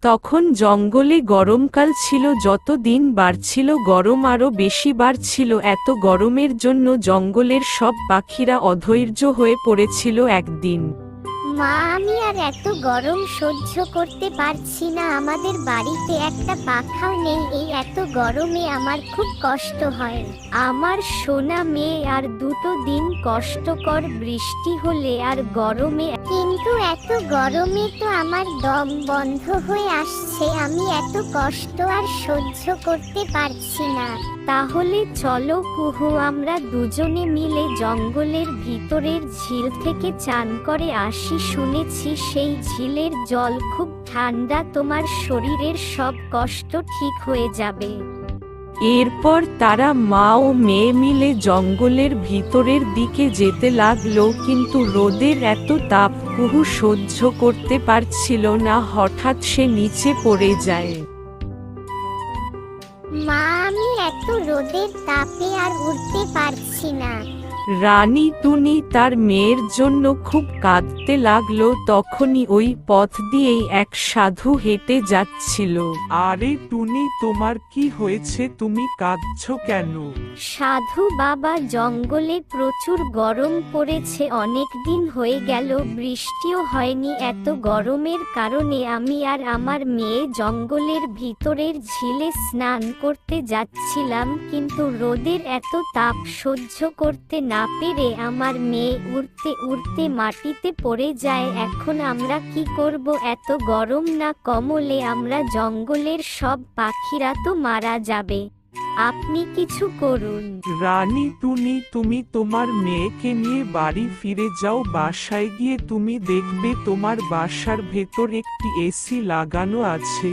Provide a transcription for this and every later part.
তখন জঙ্গলে গরমকাল ছিল, যত দিন বাড়ছিল গরম আরো বেশি বাড়ছিল। এত গরমের জন্য জঙ্গলের সব পাখিরা অধৈর্য হয়ে পড়েছিল। একদিন মা, আমি আর এত গরম সহ্য করতে পারছি না। আমাদের বাড়িতে একটা পাখাও নেই। এই এত গরমে আমার খুব কষ্ট হয়। আমার সোনা মেয়ে, আর দুটো দিন কষ্টকর বৃষ্টি হলে আর গরমে। কিন্তু এত গরমে তো আমার দম বন্ধ হয়ে আসছে। আমি এত কষ্ট আর সহ্য করতে পারছি না। তাহলে চলো কুহু, আমরা দুজনে মিলে জঙ্গলের ভিতরের ঝিল থেকে চান করে আসি। শুনেছি সেই ঝিলের জল খুব ঠান্ডা, তোমার শরীরের সব কষ্ট ঠিক হয়ে যাবে। এরপর তারা মা ও মেয়ে মিলে জঙ্গলের ভিতরের দিকে যেতে লাগলো, কিন্তু রোদের এত তাপ কুহু সহ্য করতে পারছিল না। হঠাৎ সে নিচে পড়ে যায়। মা, আমি এত রোদের তাপে আর উঠতে পারছি না। রানী টুনি তার মেয়ের জন্য খুব কাঁদতে লাগলো। তখনই ওই পথ দিয়েই এক সাধু হেঁটে যাচ্ছিল। আরে টুনি, তোমার কি হয়েছে? তুমি কাঁদছো কেন? সাধু বাবা, জঙ্গলে প্রচুর গরম পড়েছে। অনেক দিন হয়ে গেল বৃষ্টিও হয়নি। এত গরমের কারণে আমি আর আমার মেয়ে জঙ্গলের ভিতরের ঝিলে স্নান করতে যাচ্ছিলাম, কিন্তু রোদের এত তাপ সহ্য করতে না পেরে আমার মেয়ে উড়তে উড়তে মাটিতে পড়ে যায়। এখন আমরা কি করব? এত গরম না কমলে আমরা জঙ্গলের সব পাখিরা তো মারা যাবে। আপনি কিছু করুন। রানী টুনি, তুমি তোমার মেয়েকে নিয়ে বাড়ি ফিরে যাও। বাসায় গিয়ে তুমি দেখবে তোমার বাসার ভেতর একটি এসি লাগানো আছে।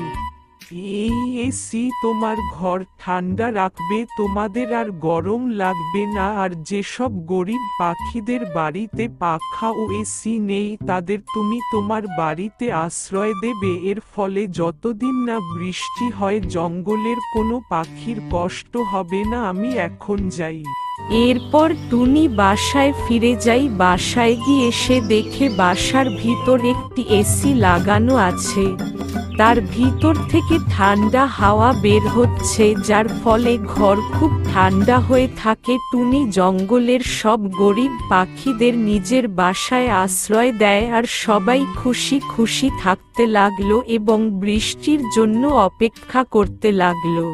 এই এসি তোমার ঘর ঠান্ডা রাখবে, তোমাদের আর গরম লাগবে না। আর যেসব গরিব পাখিদের বাড়িতে পাখা ও এসি নেই, তাদের তুমি তোমার বাড়িতে আশ্রয় দেবে। এর ফলে যতদিন না বৃষ্টি হয় জঙ্গলের কোনো পাখির কষ্ট হবে না। আমি এখন যাই। এরপর টুনি বাসায় ফিরে যায়। বাসায় গিয়ে সে দেখে বাসার ভিতর একটি এসি লাগানো আছে। তার ভিতর থেকে ঠান্ডা হাওয়া বের হচ্ছে, যার ফলে ঘর খুব ঠান্ডা হয়ে থাকে। টুনি জঙ্গলের সব গরিব পাখিদের নিজের বাসায় আশ্রয় দেয়, আর সবাই খুশি খুশি থাকতে লাগলো এবং বৃষ্টির জন্য অপেক্ষা করতে লাগলো।